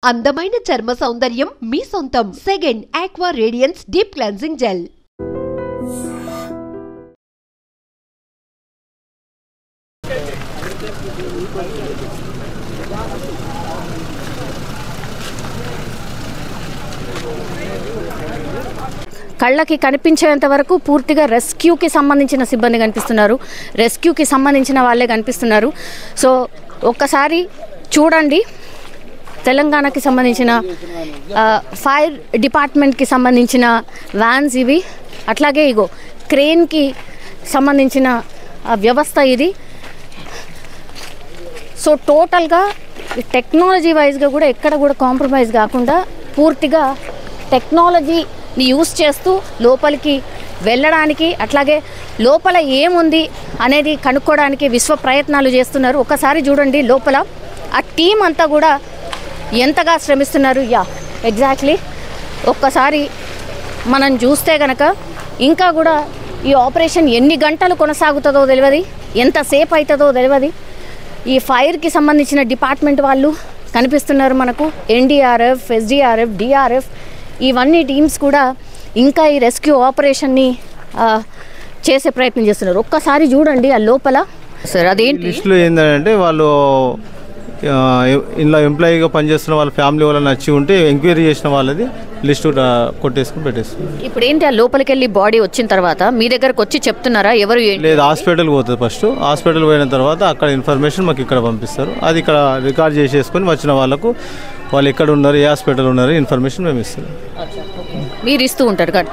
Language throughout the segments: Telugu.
అందమైన చర్మ సౌందర్యం మీ సొంతం. Second aqua radiance deep cleansing gel. కళ్ళకి కనిపించేంత వరకు పూర్తిగా రెస్క్యూకి సంబంధించిన సిబ్బంది కనిపిస్తున్నారు. రెస్క్యూకి సంబంధించిన వాళ్ళే కనిపిస్తున్నారు. సో ఒక్కసారి చూడండి, తెలంగాణకి సంబంధించిన ఫైర్ డిపార్ట్మెంట్కి సంబంధించిన వ్యాన్స్ ఇవి. అట్లాగే ఇగో క్రేన్కి సంబంధించిన వ్యవస్థ ఇది. సో టోటల్గా టెక్నాలజీ వైజ్గా కూడా ఎక్కడ కూడా కాంప్రమైజ్ కాకుండా పూర్తిగా టెక్నాలజీని యూస్ చేస్తూ లోపలికి వెళ్ళడానికి, అట్లాగే లోపల ఏముంది అనేది కనుక్కోవడానికి విశ్వ ప్రయత్నాలు చేస్తున్నారు. ఒకసారి చూడండి లోపల ఆ టీం అంతా కూడా ఎంతగా శ్రమిస్తున్నారు. ఎగ్జాక్ట్లీ ఒక్కసారి మనం చూస్తే కనుక ఇంకా కూడా ఈ ఆపరేషన్ ఎన్ని గంటలు కొనసాగుతుందో తెలియదు, ఎంతసేపు అవుతుందో తెలియదు. ఈ ఫైర్కి సంబంధించిన డిపార్ట్మెంట్ వాళ్ళు కనిపిస్తున్నారు మనకు. ఎన్డీఆర్ఎఫ్, ఎస్డీఆర్ఎఫ్, డిఆర్ఎఫ్ ఇవన్నీ టీమ్స్ కూడా ఇంకా ఈ రెస్క్యూ ఆపరేషన్ని చేసే ప్రయత్నం చేస్తున్నారు. ఒక్కసారి చూడండి ఆ లోపల. సార్ అదేంటి లిస్టులో ఏంటంటే వాళ్ళు ఇందులో ఎంప్లాయీగా పనిచేస్తున్న వాళ్ళ ఫ్యామిలీ వాళ్ళని నచ్చి ఉంటే ఎంక్వైరీ చేసిన వాళ్ళది లిస్టు కొట్టేసుకుని పెట్టేస్తున్నారు. ఇప్పుడు ఏంటి ఆ లోపలికి వెళ్ళి బాడీ వచ్చిన తర్వాత మీ దగ్గరకు వచ్చి చెప్తున్నారా ఎవరు? లేదు, హాస్పిటల్కి పోతుంది. ఫస్ట్ హాస్పిటల్ పోయిన తర్వాత అక్కడ ఇన్ఫర్మేషన్ మాకు ఇక్కడ పంపిస్తారు. అది ఇక్కడ రికార్డ్ చేసేసుకొని వచ్చిన వాళ్ళకు వాళ్ళు ఎక్కడ ఉన్నారు, ఏ హాస్పిటల్ ఉన్నారు ఇన్ఫర్మేషన్ మేము ఇస్తాం. మీరు ఇస్తూ ఉంటారు కదా.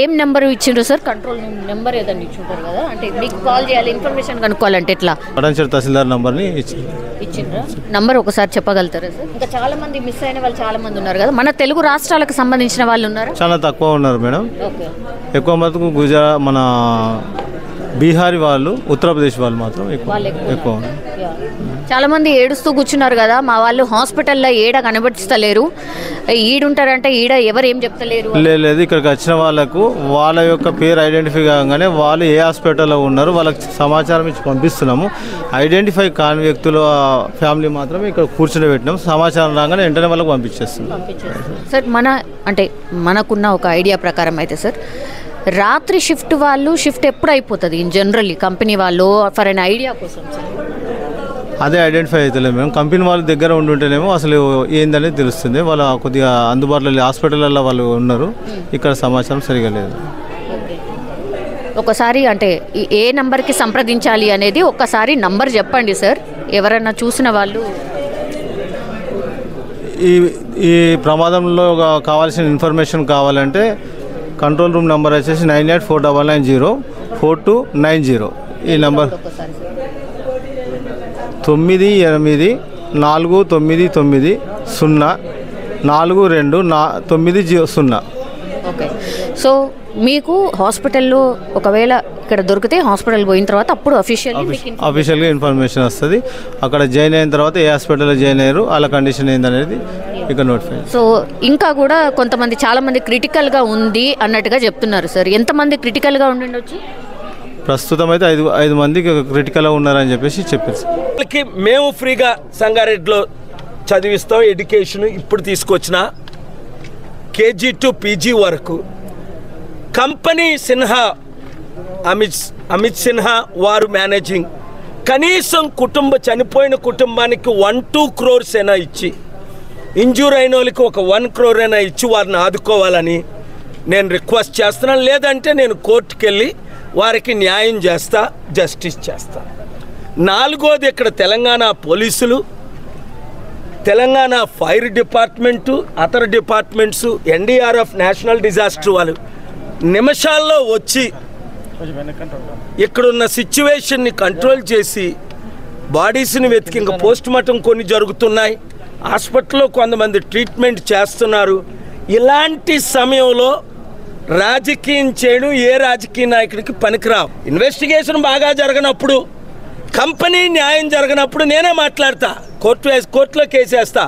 ఏం నెంబర్ ఇచ్చిండ్రు సార్? కంట్రోల్ నెంబర్ ఏదైనా ఇచ్చింటారు కదా, అంటే మీకు కాల్ చేయాలి ఇన్ఫర్మేషన్ కనుక్కోవాలంటే ఎట్లా? పటాన్చెరు తహసీల్దార్ నంబర్ని ఇచ్చిండ్రా? నంబర్ ఒకసారి చెప్పగలుగుతారా సార్? ఇంకా చాలా మంది మిస్ అయిన వాళ్ళు చాలా మంది ఉన్నారు కదా. మన తెలుగు రాష్ట్రాలకు సంబంధించిన వాళ్ళు ఉన్నారు? చాలా తక్కువ ఉన్నారు మేడం. ఎక్కువ మటుకు గుజరాత్, మన బీహారీ వాళ్ళు, ఉత్తరప్రదేశ్ వాళ్ళు మాత్రం ఎక్కువ. చాలా మంది ఏడుస్తూ కూర్చున్నారు కదా, మా వాళ్ళు హాస్పిటల్లో ఏడ కనబడిస్తలేరు, ఈడుంటారంటే ఈడ ఎవరు ఏం చెప్తలేరు. లేదు, ఇక్కడికి వచ్చిన వాళ్ళకు వాళ్ళ యొక్క పేరు ఐడెంటిఫై కాగానే వాళ్ళు ఏ హాస్పిటల్లో ఉన్నారు వాళ్ళకి సమాచారం ఇచ్చి పంపిస్తున్నాము. ఐడెంటిఫై కాని వ్యక్తుల ఫ్యామిలీ మాత్రమే ఇక్కడ కూర్చుని పెట్టినాము. సమాచారం రాగానే వెంటనే వాళ్ళకి పంపించేస్తున్నాం. సార్ మనకున్న ఒక ఐడియా ప్రకారం అయితే సార్, రాత్రి షిఫ్ట్ వాళ్ళు షిఫ్ట్ ఎప్పుడు అయిపోతుంది ఇన్ జనరల్లీ కంపెనీ వాళ్ళు? ఫర్ అన్ ఐడియా కోసం సార్ అదే ఐడెంటిఫై అవుతలేదు మేము. కంపెనీ వాళ్ళ దగ్గర ఉంటుంటేనేమో అసలు ఏందనేది తెలుస్తుంది. వాళ్ళ కొద్దిగా అందుబాటులో హాస్పిటల్లో వాళ్ళు ఉన్నారు, ఇక్కడ సమాచారం సరిగా లేదు. ఒకసారి అంటే ఏ నంబర్కి సంప్రదించాలి అనేది ఒక్కసారి నంబర్ చెప్పండి సార్, ఎవరన్నా చూసిన వాళ్ళు. ఈ ప్రమాదంలో కావాల్సిన ఇన్ఫర్మేషన్ కావాలంటే కంట్రోల్ రూమ్ నెంబర్ వచ్చేసి 9849904290. ఈ నెంబర్ 9849904290. ఓకే. సో మీకు హాస్పిటల్లో ఒకవేళ ఇక్కడ దొరికితే హాస్పిటల్ పోయిన తర్వాత అప్పుడు అఫీషియల్గా ఇన్ఫర్మేషన్ వస్తుంది. అక్కడ జాయిన్ అయిన తర్వాత ఏ హాస్పిటల్లో జాయిన్ అయ్యారు, వాళ్ళ కండిషన్ ఏందనేది ఇక్కడ నోటిఫై. సో ఇంకా కూడా కొంతమంది చాలా మంది క్రిటికల్గా ఉంది అన్నట్టుగా చెప్తున్నారు సార్. ఎంతమంది క్రిటికల్గా ఉండిండొచ్చు? ప్రస్తుతం అయితే 5 మంది క్రిటికల్గా ఉన్నారని చెప్పేసి చెప్పారు సార్. మేము ఫ్రీగా సంగారెడ్డిలో చదివిస్తాం. ఎడ్యుకేషన్ ఇప్పుడు తీసుకొచ్చిన కేజీ టు పీజీ వరకు. కంపెనీ సిన్హా, అమిత్ సిన్హా వారు మేనేజింగ్. కనీసం చనిపోయిన కుటుంబానికి 1-2 crores అయినా ఇచ్చి, ఇంజూర్ అయిన వాళ్ళకి ఒక 1 crore అయినా ఇచ్చి వారిని ఆదుకోవాలని నేను రిక్వెస్ట్ చేస్తున్నాను. లేదంటే నేను కోర్టుకు వెళ్ళి వారికి న్యాయం చేస్తా, జస్టిస్ చేస్తా. 4వది, ఇక్కడ తెలంగాణ పోలీసులు, Telangana fire department, other departments, NDRF, national disaster వాళ్ళు నిమిషాల్లో వచ్చి ఇక్కడున్న సిచ్యువేషన్ని కంట్రోల్ చేసి బాడీస్ని వెతికి ఇంకా పోస్ట్ మార్టం కొన్ని జరుగుతున్నాయి. హాస్పిటల్లో కొంతమంది ట్రీట్మెంట్ చేస్తున్నారు. ఇలాంటి సమయంలో రాజకీయం చేయడం ఏ రాజకీయ నాయకుడికి పనికిరావు. ఇన్వెస్టిగేషన్ బాగా జరగనప్పుడు, కంపెనీ న్యాయం జరగనప్పుడు నేనే మాట్లాడతా, కోర్టులో కేసేస్తా.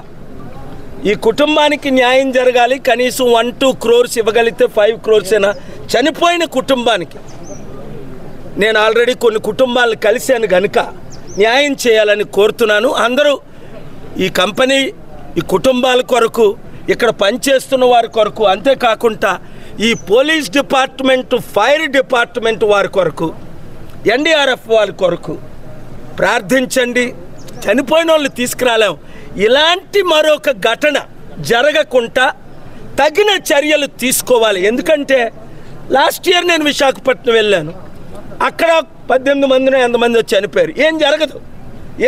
ఈ కుటుంబానికి న్యాయం జరగాలి. కనీసం 1-2 crores ఇవ్వగలిగితే 5 crores అయినా చనిపోయిన కుటుంబానికి. నేను ఆల్రెడీ కొన్ని కుటుంబాలను కలిశాను కనుక న్యాయం చేయాలని కోరుతున్నాను. అందరూ ఈ కంపెనీ ఈ కుటుంబాల కొరకు, ఇక్కడ పనిచేస్తున్న వారి కొరకు, అంతేకాకుండా ఈ పోలీస్ డిపార్ట్మెంట్, ఫైర్ డిపార్ట్మెంట్ వారి కొరకు, ఎన్డీఆర్ఎఫ్ వారి కొరకు ప్రార్థించండి. చనిపోయిన వాళ్ళు తీసుకురాలేం. ఇలాంటి మరొక ఘటన జరగకుండా తగిన చర్యలు తీసుకోవాలి. ఎందుకంటే లాస్ట్ ఇయర్ నేను విశాఖపట్నం వెళ్ళాను. అక్కడ 18 మందినో ఎంతమంది వచ్చి చనిపోయారు. ఏం జరగదు.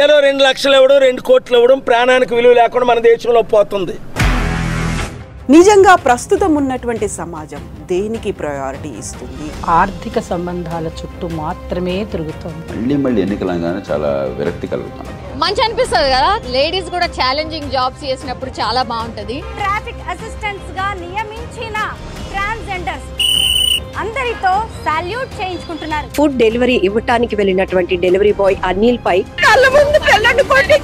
ఏదో 2 లక్షలు ఇవ్వడం, 2 కోట్లు ఇవ్వడం, ప్రాణానికి విలువ లేకుండా మన దేశంలో పోతుంది. నిజంగా ప్రస్తుతం ఉన్నటువంటి సమాజం దేనికి ప్రయారిటీ ఇస్తుంది? ఆర్థిక సంబంధాల చుట్టూ మాత్రమే తిరుగుతుంది. మళ్ళీ ఎన్నికలంగానే చాలా విరక్తి కలుగుతాం. మంచి అనిపిస్తుంది కదా, లేడీస్ కూడా ఛాలెంజింగ్ జాబ్స్ చేసినప్పుడు చాలా బాగుంటది. ట్రాఫిక్ అసిస్టెంట్స్ గా నియమించిన ట్రాన్స్జెండర్స్ అందరితో సాల్యూట్ చేయించుకుంటున్నారు. ఫుడ్ డెలివరీ ఇవ్వటానికి వెళ్ళినటువంటి డెలివరీ బాయ్ అనిల్ పై కళ్ళ ముందు పెళ్ళండి కొట్టి